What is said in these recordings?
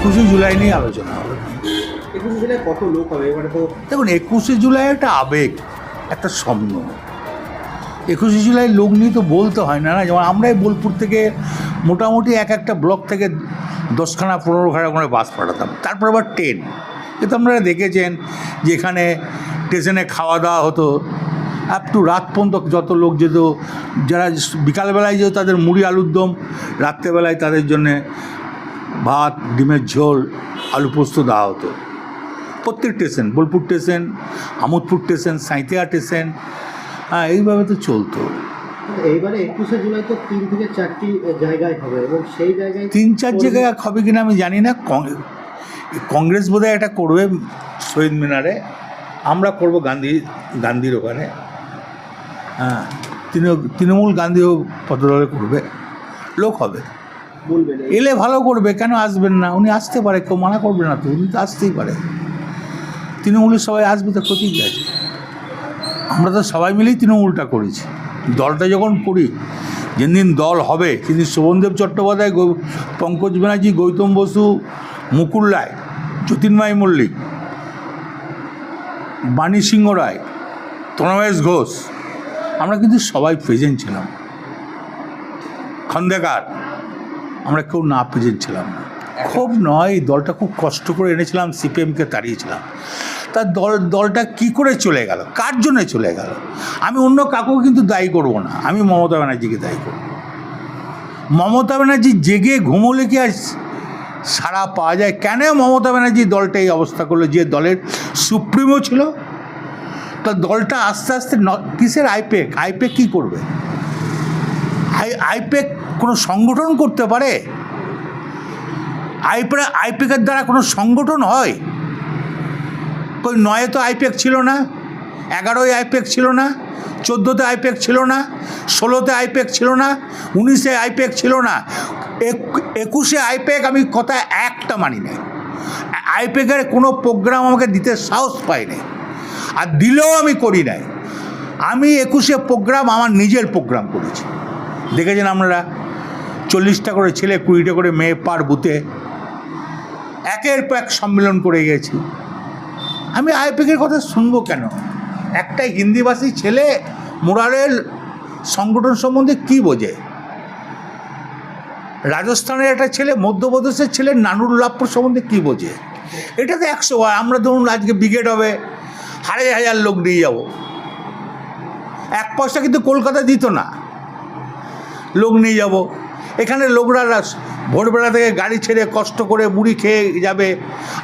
21শে জুলাই নিয়ে আলোচনা হবে। 21শে জুলাই কত লোক হবে এবারে? তো দেখুন, 21শে জুলাই একটা আবেগ, একটা স্বপ্ন। 21শে জুলাই লোক নিয়ে তো বলতে হয় না, যেমন আমরাই বোলপুর থেকে মোটামুটি একটা ব্লক থেকে 10খানা 15খানা করে বাস পাঠাতাম, তারপর আবার ট্রেন। কিন্তু আপনারা দেখেছেন যেখানে স্টেশনে খাওয়া দাওয়া হতো, আপ টু রাত পর্যন্ত যত লোক যেত, যারা বিকালবেলায় যেত তাদের মুড়ি আলুর দম, রাত্রেবেলায় তাদের জন্যে ভাত, ডিমের ঝোল, আলু পোস্ত দেওয়া হতো। প্রত্যেক station, Bolpur station, Amodpur station, Sainthia station, এইভাবে তো চলতো। এইবারে 21শে জুলাই তো 3 থেকে 4টি জায়গায় হবে এবং সেই জায়গায় 3-4 জায়গায় হবে কিনা আমি জানি না। কংগ্রেস বোধহয় এটা করবে শহীদ মিনারে, আমরা করব গান্ধীর ওখানে। হ্যাঁ, তৃণমূল গান্ধীও পথদলে করবে, লোক হবে। বলবেন এলে ভালো করবে, কেন আসবেন না? উনি আসতে পারে, কেউ মানা করবে না তো, উনি তো আসতেই পারে। তৃণমূলের সবাই আসবে, তো ক্ষতি কী আছে? আমরা তো সবাই মিলেই তৃণমূলটা করেছি। দলটা যখন করি, যেদিন দল হবে সেদিন শোভনদেব চট্টোপাধ্যায়, পঙ্কজ ব্যানার্জি, গৌতম বসু, মুকুল রায়, জ্যোতির্ময় মল্লিক, বাণী সিংহ রায়, তনমেশ ঘোষ, আমরা কিন্তু সবাই প্রেজেন্ট ছিলাম। খন্দেকার, আমরা কেউ না প্রেজেন্ট ছিলাম না। খুব নয়, দলটা খুব কষ্ট করে এনেছিলাম, সিপিএমকে তাড়িয়েছিলাম। তার দলটা কি করে চলে গেল, কার জন্য চলে গেল? আমি অন্য কাউকে কিন্তু দায়ী করব না, আমি মমতা ব্যানার্জিকে দায়ী করব। মমতা ব্যানার্জি জেগে ঘুমোলে কি আর সারা পাওয়া যায়? কেন মমতা ব্যানার্জি দলটা এই অবস্থা করলো? যে দলের সুপ্রিমো ছিল, তা দলটা আস্তে আস্তে কিসের আইপেক কী করবে? আইপেক কোনো সংগঠন করতে পারে? আইপেকের দ্বারা কোনো সংগঠন হয়? কই 9-এ তো আইপেক ছিল না, 11-এ আইপেক ছিল না, 14-তে আইপেক ছিল না, 16-তে আইপেক ছিল না, 19-এ আইপেক ছিল না, 21শে আইপেক আমি কথা একটা মানি নাই। আইপেকের কোনো প্রোগ্রাম আমাকে দিতে সাহস পাইনি, আর দিলেও আমি করি নাই। আমি 21শে প্রোগ্রাম আমার নিজের প্রোগ্রাম করেছি। দেখেছেন আপনারা, 40টা করে ছেলে, 20টা করে মেয়ে পার বুথে একের পর এক সম্মেলন করে গেছি। আমি আইপেকের কথা শুনবো কেন? একটা হিন্দিভাষী ছেলে মুরারের সংগঠন সম্বন্ধে কি বোঝে? রাজস্থানের একটা ছেলে, মধ্যপ্রদেশের ছেলে নানুরুল্লাহপুর সম্বন্ধে কি বোঝে? এটা তো 100 হয়। আমরা ধরুন আজকে ব্রিগেড হবে, হাজার লোক নিয়ে যাব, 1 পয়সা কিন্তু কলকাতা দিত না। লোক নিয়ে যাব, এখানে লোকরা ভোরবেলা থেকে গাড়ি ছেড়ে কষ্ট করে মুড়ি খেয়ে যাবে,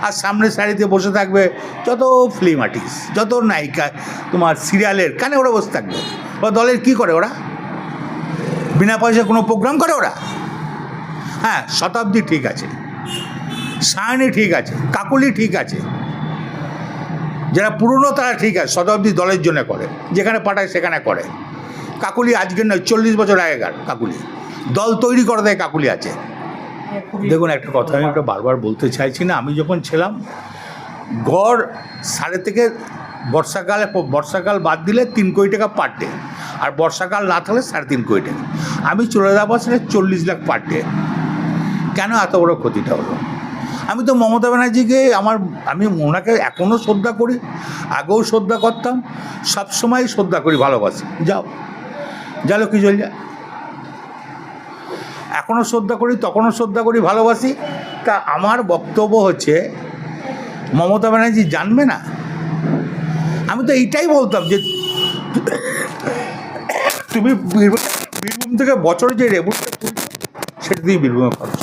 আর সামনে সারিতে বসে থাকবে যত ফিল্ম আর্টিস্ট, যত নায়িকা, তোমার সিরিয়ালের কানে ওরা বসে থাকবে। ওরা দলের কি করে? ওরা বিনা পয়সায় কোনো প্রোগ্রাম করে ওরা? হ্যাঁ, শতাব্দী ঠিক আছে, সায়নী ঠিক আছে, কাকলি ঠিক আছে, যারা পুরনো তারা ঠিক আছে, শতাব্দী দলের জন্য করে, যেখানে পাঠায় সেখানে করে। কাকলি আজকের নয়, 40 বছর আগেকার কাকলি, দল তৈরি করে দেয় কাকলি আছে। দেখুন, একটা কথা আমি একটা বারবার বলতে চাইছি না, আমি যখন ছিলাম গড় 3.5 থেকে বর্ষাকাল বাদ দিলে 3 কোটি টাকা পার ডে, আর বর্ষাকাল না থাকলে 3.5 কোটি টাকা। আমি চলে যাওয়ার সাথে 40 লাখ পার ডে। কেন এত বড় ক্ষতিটা হলো? আমি তো মমতা ব্যানার্জিকে আমি ওনাকে এখনও শ্রদ্ধা করি, আগেও শ্রদ্ধা করতাম, সবসময় শ্রদ্ধা করি, ভালোবাসি। যা লক্ষ্মী চল যায়, এখনও শ্রদ্ধা করি, তখনও শ্রদ্ধা করি, ভালোবাসি। তা আমার বক্তব্য হচ্ছে, মমতা ব্যানার্জি জানবে না? আমি তো এইটাই বলতাম যে তুমি বীরভূম থেকে বছরে যে রেভেনিউ সেটা তুমি বীরভূমে খরচ,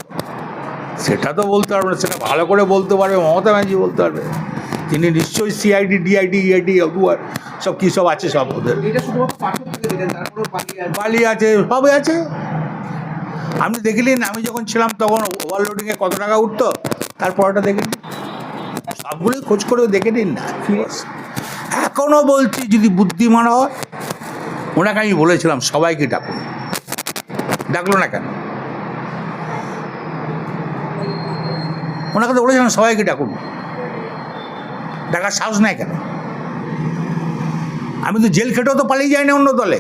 সেটা তো বলতে পারবে না। সেটা ভালো করে বলতে পারবে মমতা ব্যানার্জি, বলতে পারবে। তিনি নিশ্চয়ই সিআইডি, ডিআইডি, ইআইডি, সব কী সব আছে, সব ওদের বালি আছে, সবই আছে। আপনি দেখলেন আমি যখন ছিলাম তখন ওভারলোডিংয়ে কত টাকা উঠতো, তারপরটা দেখে নিন, সবগুলোই খোঁজ করে দেখে নিন না। এখনও বলছি, যদি বুদ্ধিমান হয়, ওনাকে আমি বলেছিলাম সবাইকে ডাকুন, ডাকলো না কেন? ওনাকে তো বলেছিলাম সবাইকে ডাকুন, ডাকার সাহস নেই কেন? আমি তো জেল খেটেও তো পালিয়ে যাই না অন্য দলে।